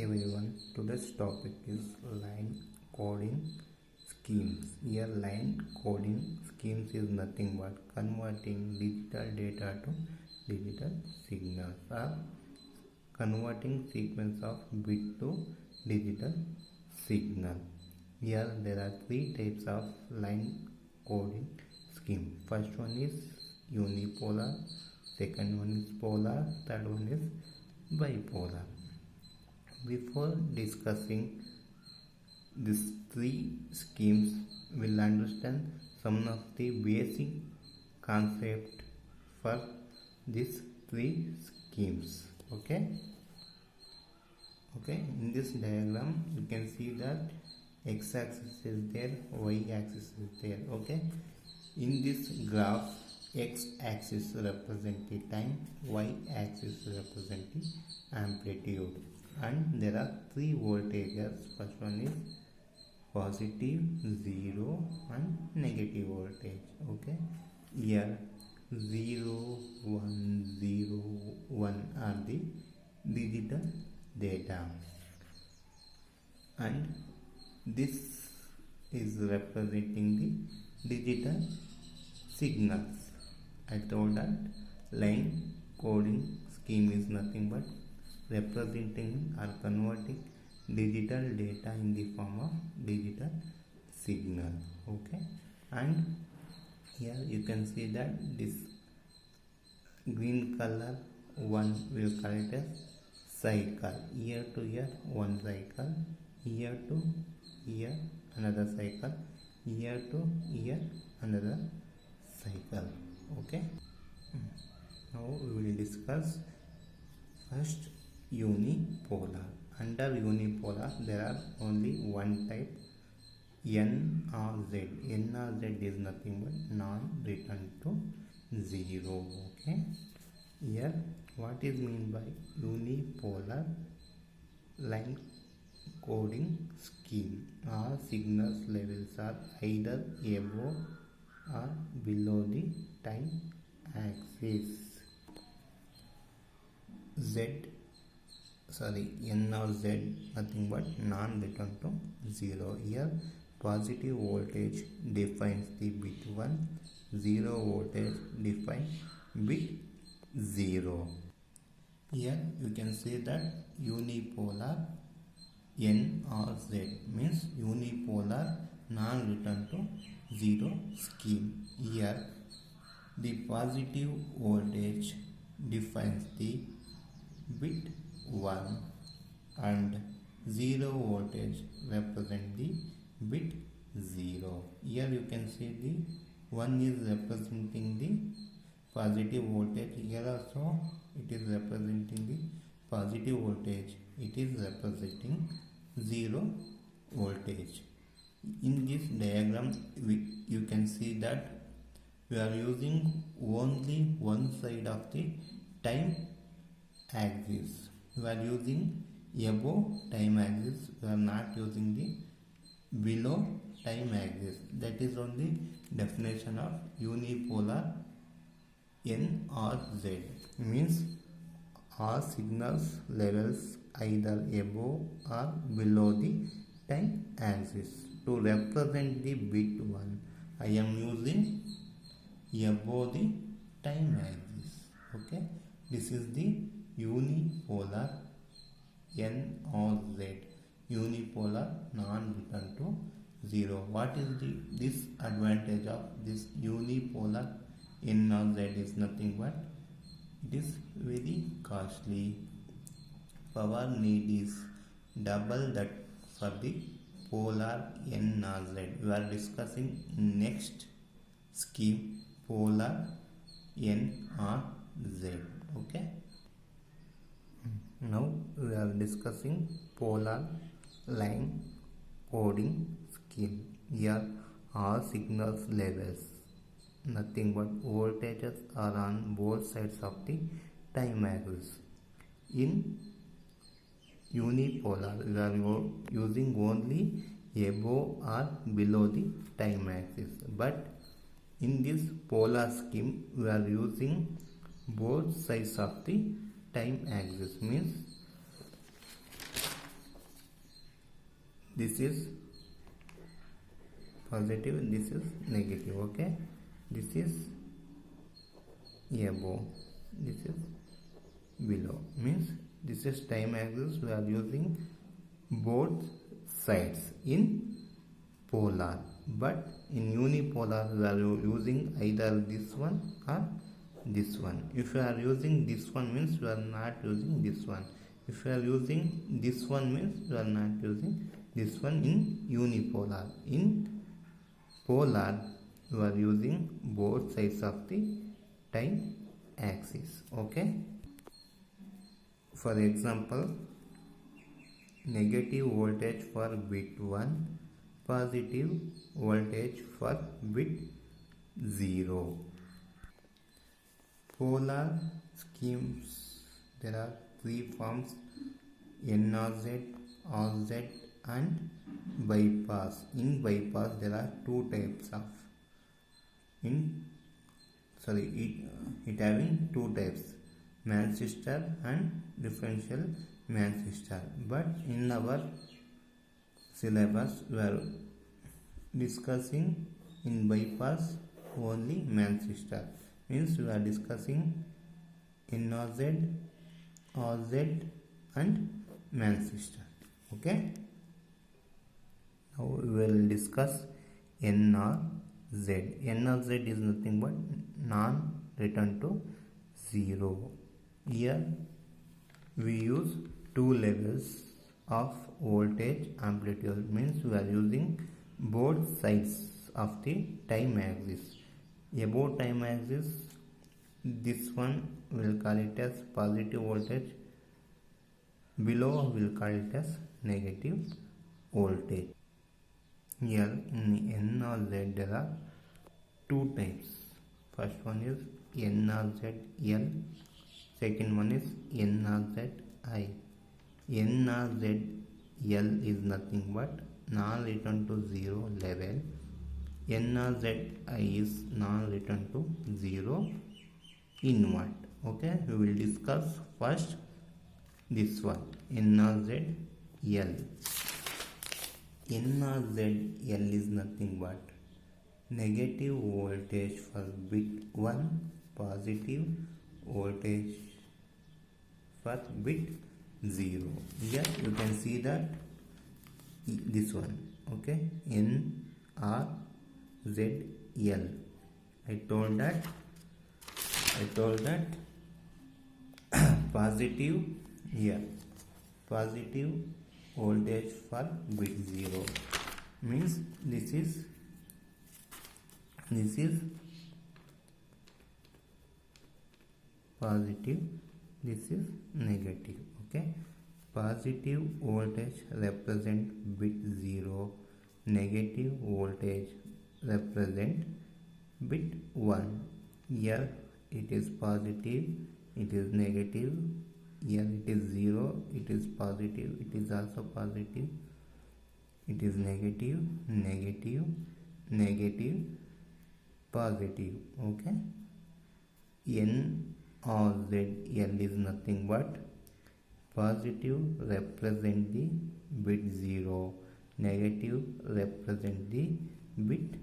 everyone, today's topic is line coding schemes. Here, line coding schemes is nothing but converting digital data to digital signals or converting sequence of bit to digital signal. Here, there are three types of line coding scheme. First one is unipolar, second one is polar, third one is bipolar. Before discussing these three schemes, we'll understand some of the basic concept for these three schemes. Okay, in this diagram you can see that x-axis is there, y-axis is there. Okay, in this graph, x-axis represents the time, y-axis represents the amplitude, and there are three voltages. First one is positive, 0 and negative voltage. Okay, here 0, 1, 0, 1 are the digital data, and this is representing the digital signals. I told that line coding scheme is nothing but representing or converting digital data in the form of digital signal. Okay, and here you can see that this green color one will correct as cycle, year to year one cycle, year to year another cycle, year to year another cycle. Okay, now we will discuss first unipolar. Under unipolar there are only one type, N or Z. N or Z is nothing but non-return to 0. Okay, here what is mean by unipolar line coding scheme? All signals levels are either above or below the time axis. N or Z nothing but non-return to 0. Here positive voltage defines the bit 1, 0 voltage defines bit 0. Here you can say that unipolar N or Z means unipolar non-return to 0 scheme. Here the positive voltage defines the bit 1 and 0 voltage represent the bit 0. Here you can see the 1 is representing the positive voltage. Here also it is representing the positive voltage. It is representing 0 voltage. In this diagram you can see that we are using only one side of the time axis. We are using above time axis. We are not using the below time axis. That is only definition of unipolar N or Z. Means all signals levels either above or below the time axis. To represent the bit 1, I am using above the time axis. Okay, this is the unipolar N or Z, unipolar non-return to 0. What is the disadvantage of this unipolar N or Z is nothing but it is very costly. Power need is double that for the polar N or Z. We are discussing next scheme, polar N or Z. Okay, now we are discussing polar line coding scheme. Here all signals levels nothing but voltages are on both sides of the time axis. In unipolar we are using only above or below the time axis, but in this polar scheme we are using both sides of the time axis. Means this is positive, this is negative. Okay, this is above, this is below. Means this is time axis. We are using both sides in polar, but in unipolar we are using either this one or this one. If you are using this one means you are not using this one. If you are using this one means you are not using this one in unipolar. In polar you are using both sides of the time axis. Okay, for example, negative voltage for bit 1, positive voltage for bit 0. Polar schemes, there are three forms: NOZ, OZ and bypass. In bypass there are two types of it having two types, transistor and differential transistor. But in our syllabus we are discussing in bypass only transistor. Means we are discussing NOZ, OZ and transistor. Okay, now we will discuss NOZ. NOZ is nothing but non-return to zero. Here we use two levels of voltage amplitude. Means we are using both sides of the time axis. Above time axis, this one will call it as positive voltage, below we'll call it as negative voltage. Here in NOZ there are two types. First one is NOZL, second one is NOZI. NOZL is nothing but non-return to zero level. NOZI is non-return to zero in what? Okay, we will discuss first this one, NOZL. NOZL is nothing but negative voltage for bit 1, positive voltage for bit 0. Here you can see that this one. Okay, NRZL. I told that positive, here positive voltage for bit 0 means this is positive, this is negative. Okay, positive voltage represent bit 0, negative voltage represent bit 1. Here it is positive, it is negative. Here it is 0, it is positive, it is also positive, it is negative, negative, negative, positive. Okay, NOZL is nothing but positive represent the bit 0, negative represent the bit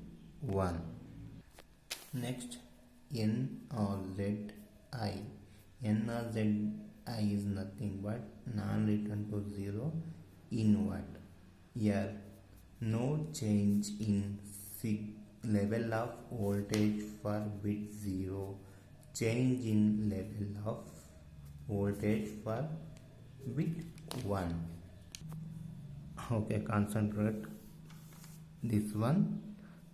1. Next, NOZI. NOZI is nothing but non-return to zero in what? Here no change in level of voltage for bit 0, change in level of voltage for bit 1. Okay, concentrate this one.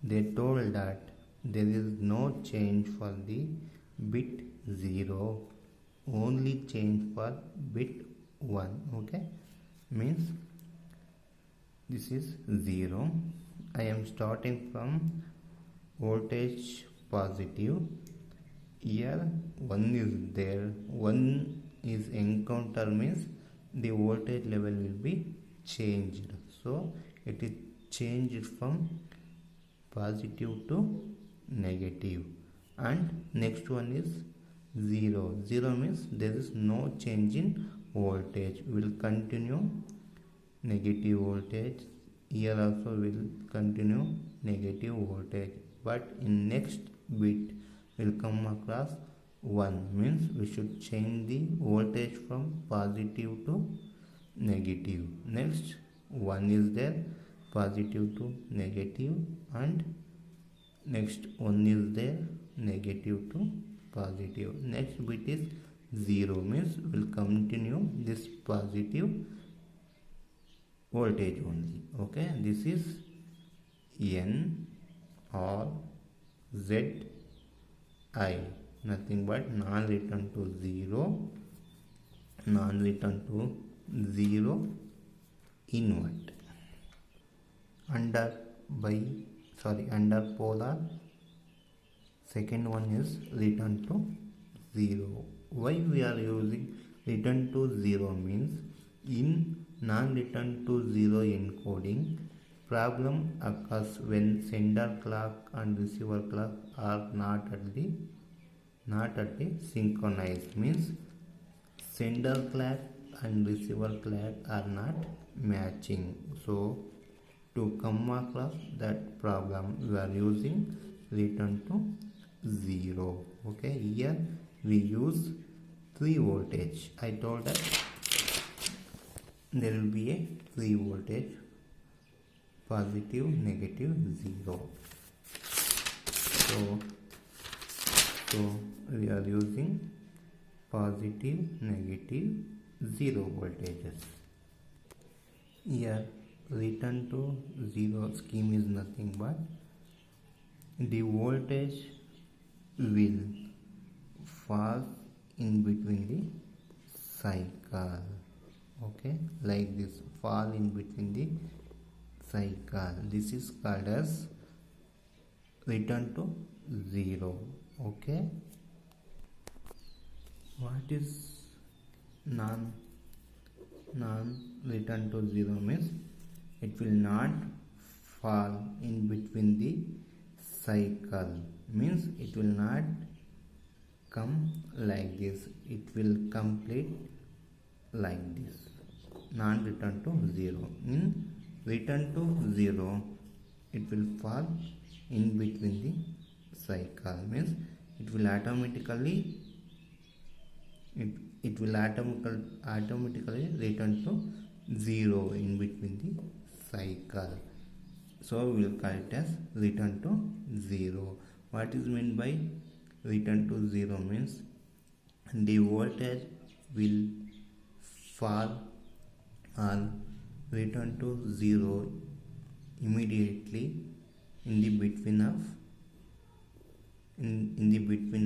They told that there is no change for the bit 0, only change for bit 1. Okay, means this is 0. I am starting from voltage positive. Here 1 is there, 1 is encounter means the voltage level will be changed. So it is changed from positive to negative. And next one is 0. 0 means there is no change in voltage. We will continue negative voltage, here also will continue negative voltage, but in next bit will come across 1, means we should change the voltage from positive to negative. Next 1 is there, positive to negative, and next 1 is there, negative to positive. Next bit is 0, means will continue this positive voltage only. Okay, this is N or Z I, nothing but non-return to 0, non-return to 0 invert. Under polar, second one is return to 0. Why we are using return to 0 means in non-return to 0 encoding, problem occurs when sender clock and receiver clock are not at the synchronized, means sender clock and receiver clock are not matching. So to come across that problem, we are using return to 0. Okay, here we use 3 voltage. I told that there will be a 3 voltage, positive, negative, 0. So we are using positive, negative, 0 voltages. Here return to 0 scheme is nothing but the voltage will fall in between the cycle. Okay, like this, fall in between the cycle. This is called as return to 0. Okay, what is non return to 0 means it will not fall in between the cycle, means it will not come like this, it will complete like this, non-return to 0. In return to 0, it will fall in between the cycle, means it will automatically return to 0 in between the cycle. So we will call it as return to 0. What is meant by return to 0 means the voltage will fall or return to 0 immediately in the between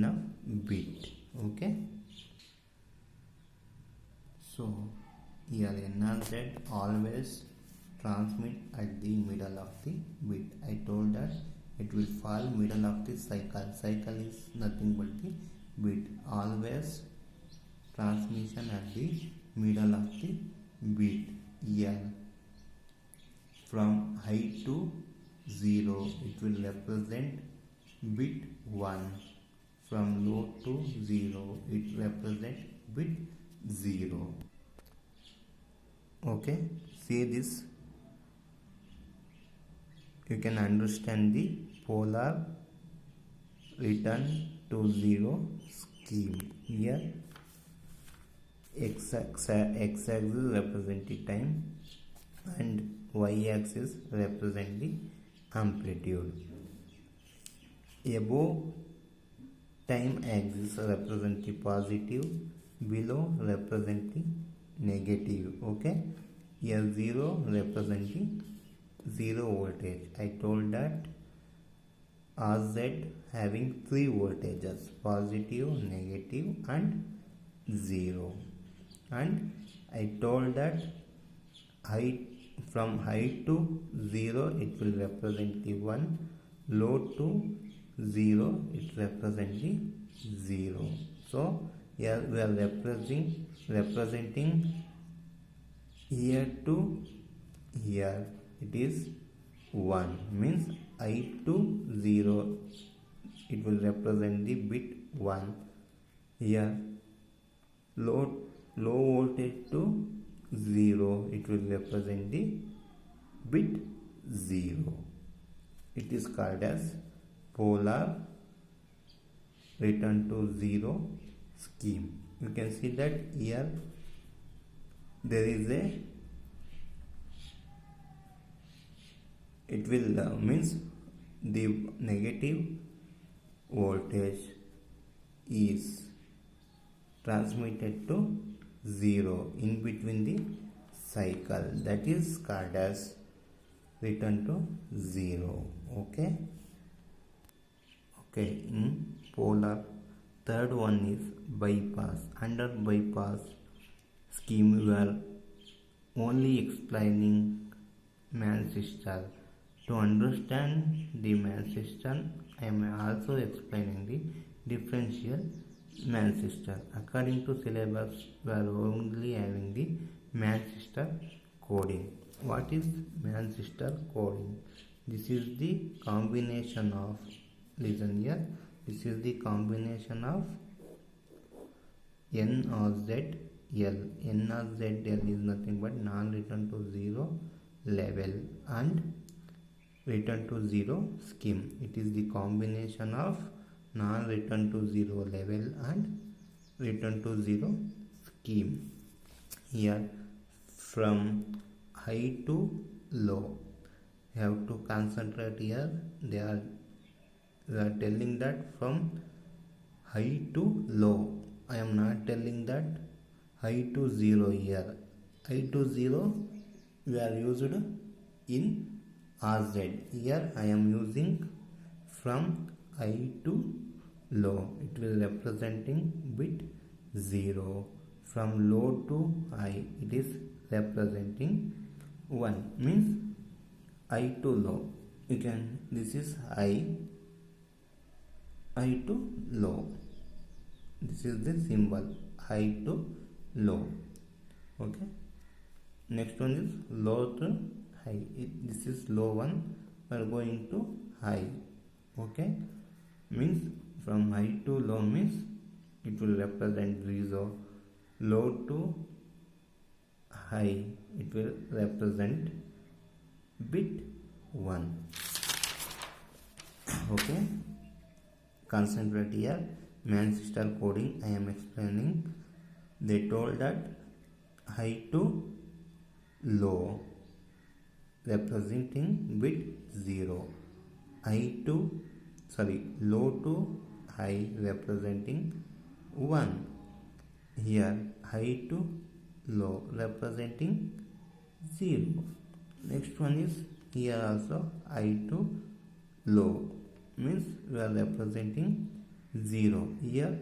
of bit. Okay, so here NRZ always transmit at the middle of the bit. I told that it will fall middle of the cycle. Cycle is nothing but the bit. Always transmission at the middle of the bit. Here from high to 0, it will represent bit 1. From low to 0, it represents bit 0. Okay, see this. You can understand the polar return to 0 scheme. Here x-axis represent the time and y-axis represent the amplitude. Above time axis represent the positive, below represent the negative. Okay, here 0 representing 0 voltage. I told that RZ having 3 voltages, positive, negative and 0. And I told that from high to 0 it will represent the 1, low to 0 it represents the 0. So here we are representing here to here, it is 1, means I to 0 it will represent the bit 1. Here low voltage to 0 it will represent the bit 0. It is called as polar return to 0 scheme. You can see that here there is a, it will means the negative voltage is transmitted to 0 in between the cycle, that is called as return to 0. Okay, in polar, third one is bypass. Under bypass scheme we are only explaining Mann system. To understand the Mann system, I am also explaining the differential Mann system. According to syllabus, we are only having the Mann system coding. What is Mann system coding? This is the combination of, listen here, this is the combination of N or Z L. N or Z L is nothing but non-return to 0 level and return to 0 scheme. It is the combination of non-return to 0 level and return to 0 scheme. Here from high to low, you have to concentrate here. They are telling that from high to low. I am not telling that high to 0 here. High to 0 we are used in RZ. Here I am using from high to low. It will representing bit 0. From low to high it is representing 1. Means high to low. You can, this is high to low. This is the symbol, high to low. Okay. Next one is low to high. This is low one. We are going to high. Okay. Means from high to low means it will represent 0. Low to high it will represent bit 1. Okay. Concentrate here. Mann system coding I am explaining. They told that high to low representing bit 0. Low to high representing 1. Here high to low representing 0. Next one is here also high to low means we are representing 0. Here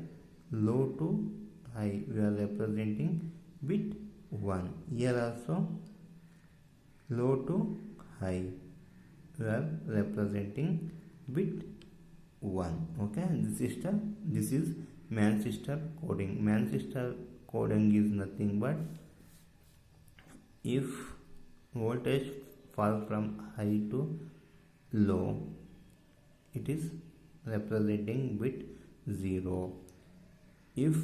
low to high we are representing bit 1. Here also low to high we are representing bit 1. Okay, this is Mann system coding. Mann system coding is nothing but if voltage fall from high to low, it is representing bit 0. If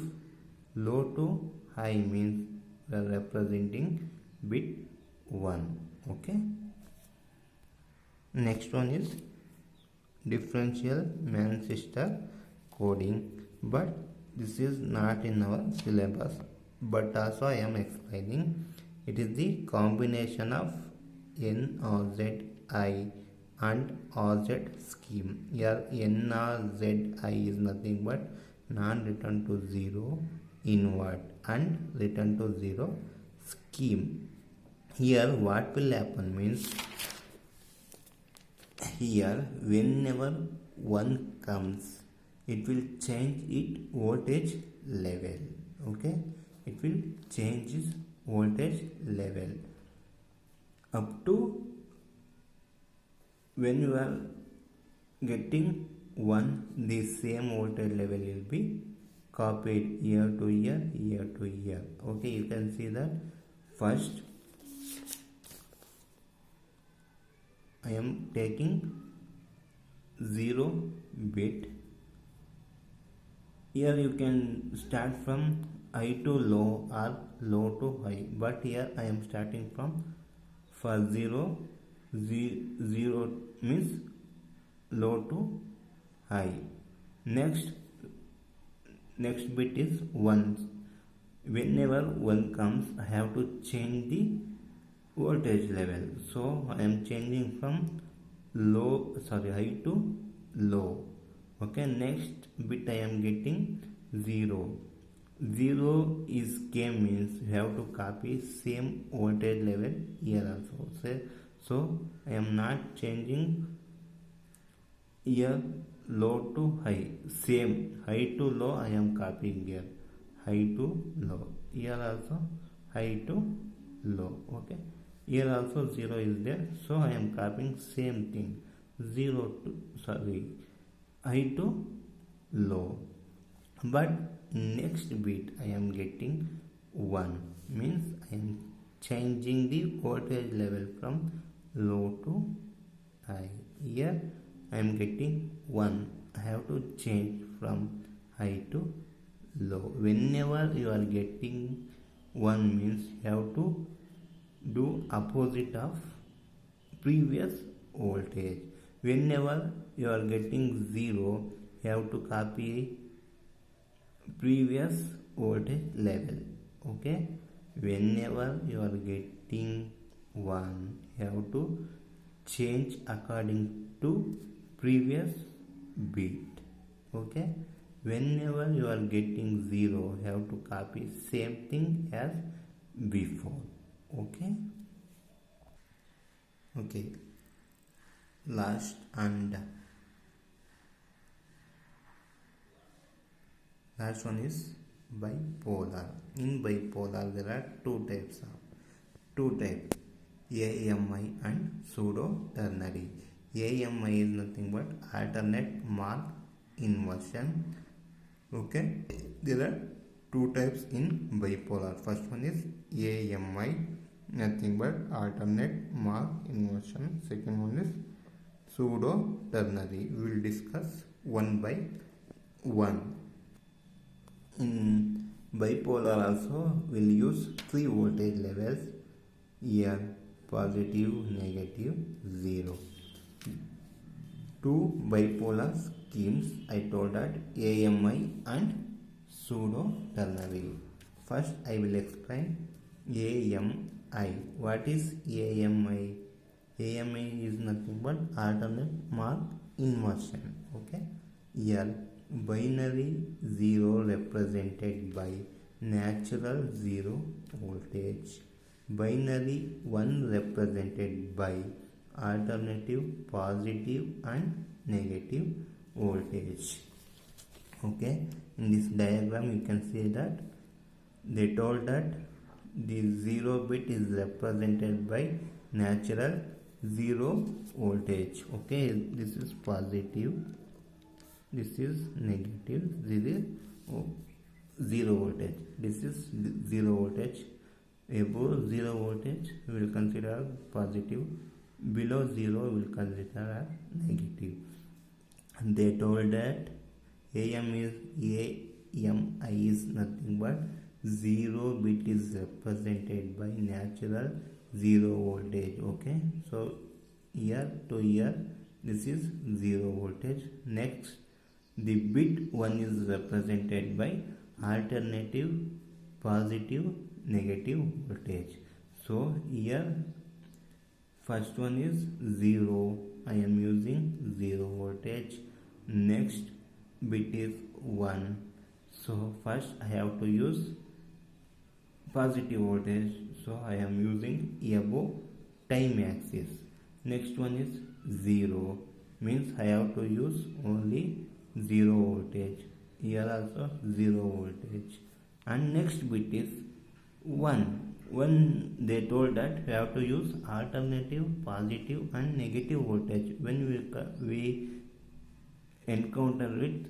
low to high means we are representing bit 1. Okay. Next one is differential Mann system coding, but this is not in our syllabus, but also I am explaining. It is the combination of NRZI and RZ scheme. Here NRZI is nothing but non-return to 0 inward and return to 0 scheme. Here what will happen means, here whenever 1 comes, it will change its voltage level. Okay, it will change its voltage level up to when you are getting 1, the same voltage level will be copied year to year, year to year. Okay, you can see that first I am taking 0 bit. Here you can start from high to low or low to high, but here I am starting from for 0 0 means low to high. Next bit is 1. Whenever 1 comes, I have to change the voltage level. So I am changing from high to low. Okay, next bit I am getting 0. 0 is K, means you have to copy same voltage level here also. So I am not changing here low to high, same high to low I am copying here, high to low, here also high to low. Okay, here also 0 is there, so I am copying same thing, high to low. But next bit I am getting 1, means I am changing the voltage level from low to high. Here I am getting 1, I have to change from high to low. Whenever you are getting 1 means you have to do opposite of previous voltage. Whenever you are getting 0, you have to copy previous voltage level. Okay, whenever you are getting 1, you have to change according to previous bit. Okay, whenever you are getting 0, you have to copy same thing as before. Okay, last one is bipolar. In bipolar there are two types, AMI and pseudo ternary. AMI is nothing but alternate mark inversion. Okay, there are two types in bipolar. First one is AMI, nothing but alternate mark inversion. Second one is pseudo ternary. We will discuss one by one. In bipolar also we will use 3 voltage levels here, positive, negative, 0. Two bipolar schemes I told that, AMI and pseudo ternary. First I will explain AMI. What is AMI? AMI is nothing but alternate mark inversion. Okay, here binary 0 represented by natural 0 voltage, binary 1 represented by alternative positive and negative voltage. Okay, in this diagram you can see that they told that the 0 bit is represented by natural 0 voltage. Okay, this is positive, this is negative, this is 0 voltage, this is 0 voltage. Above 0 voltage we will consider positive, below 0 we will consider as negative. And they told that AMI is nothing but 0 bit is represented by natural 0 voltage. Okay, so here to here this is 0 voltage. Next, the bit 1 is represented by alternative positive negative voltage. So here first one is 0, I am using 0 voltage. Next bit is 1, so first I have to use positive voltage, so I am using above time axis. Next one is 0, means I have to use only 0 voltage. Here also 0 voltage. And next bit is 1. They told that we have to use alternative positive and negative voltage when we encounter with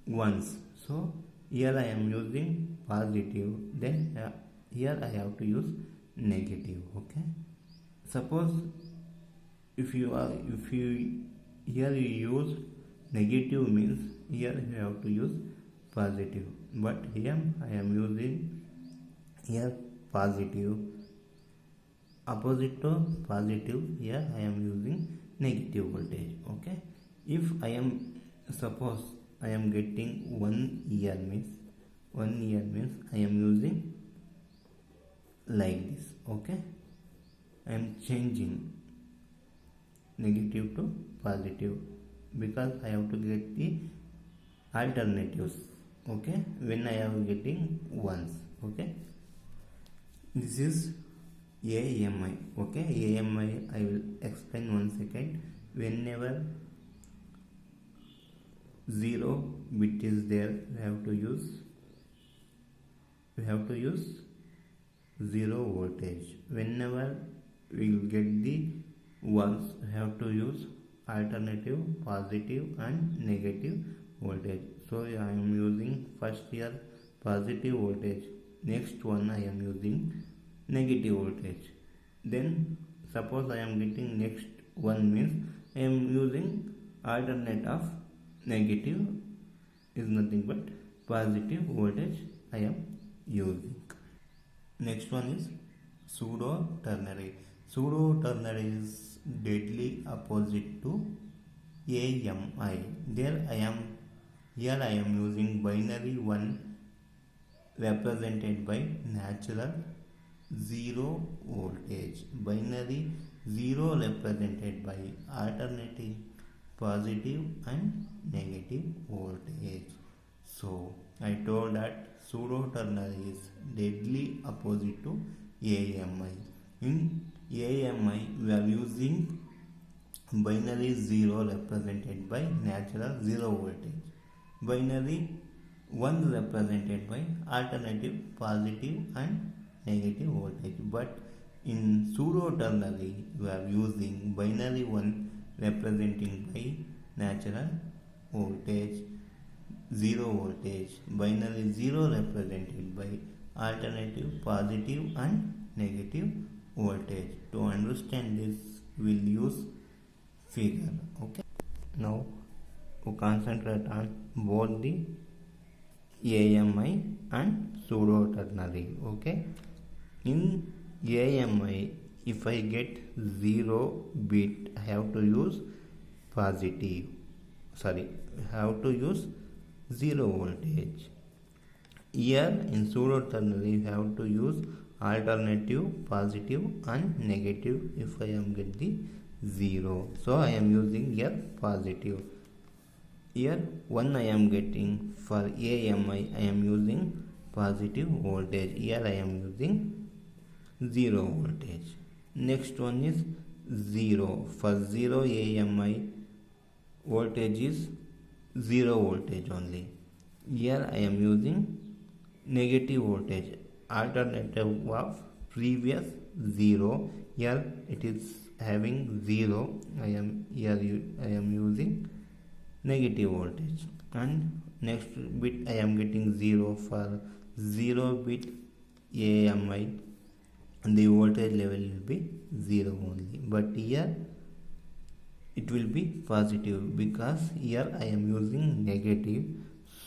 ones. So here I am using positive, then here I have to use negative. Okay, suppose if you here you use negative, means here you have to use positive, but here I am using here positive. opposite to positive, here I am using negative voltage. Okay, if I am, suppose I am getting 1 year means I am using like this. Okay, I am changing negative to positive because I have to get the alternatives. Okay, when I am getting ones. Okay, this is AMI. Okay, AMI I will explain 1 second. Whenever 0 bit is there, we have to use 0 voltage. Whenever we will get the ones, we have to use alternative positive and negative voltage. So I am using first here positive voltage, next one I am using negative voltage. Then suppose I am getting next one means I am using alternate of negative is nothing but positive voltage I am using. Next one is pseudo ternary. Pseudo ternary is deadly opposite to AMI. Here I am using binary 1 represented by natural 0 voltage. Binary 0 represented by alternating positive and negative voltage. So I told that pseudo ternary is deadly opposite to AMI. In AMI we are using binary 0 represented by natural 0 voltage, binary 1 represented by alternative positive and negative voltage. But in pseudo ternary we are using binary 1 representing by natural voltage 0 voltage, binary 0 represented by alternative positive and negative voltage. To understand this, we will use figure. Okay, now we concentrate on both the AMI and pseudo ternary. Okay, in AMI if I get 0 bit, I have to use use 0 voltage. Here in pseudo ternary you have to use alternative positive and negative if I am get the 0. So I am using here positive. Here 1 I am getting for AMI, I am using positive voltage. Here I am using 0 voltage. Next one is 0. For 0 AMI voltage is 0 voltage only. Here I am using negative voltage, alternative of previous 0. Here it is having 0. I am using negative voltage. And next bit I am getting 0. For 0 bit AMI, the voltage level will be 0 only. But here it will be positive because here I am using negative.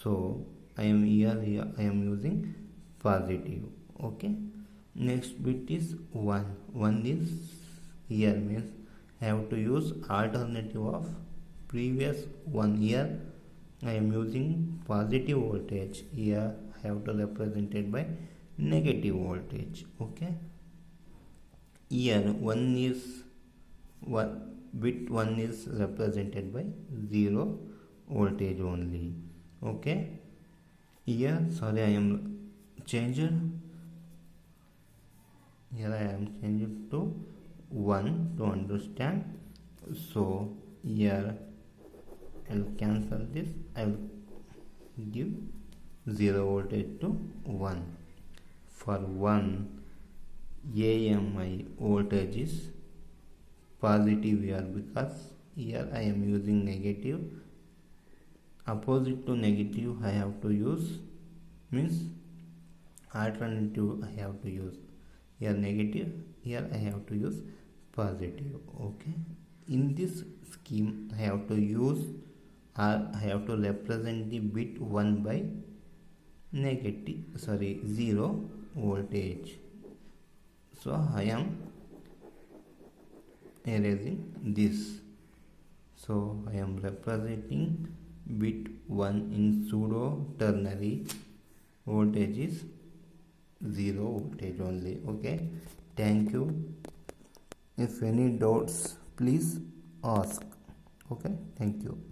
So I am using positive. Okay, next bit is 1. 1 is here means I have to use alternative of previous 1. Here I am using positive voltage. Here I have to represent it by negative voltage. Okay, here 1 is bit 1 is represented by 0 voltage only. Okay, here I am changed. Here I am changed to 1 to understand. So here I will cancel this. I will give 0 voltage to 1. For 1 AMI voltage is positive here because here I am using negative. Opposite to negative I have to use means alternative I have to use. Here negative, here I have to use positive. Okay, in this scheme I have to use or I have to represent the bit 1 by 0 voltage. So I am erasing this. So I am representing bit 1 in pseudo ternary. Voltage is 0 voltage only. Okay, thank you. If any doubts, please ask. Okay, thank you.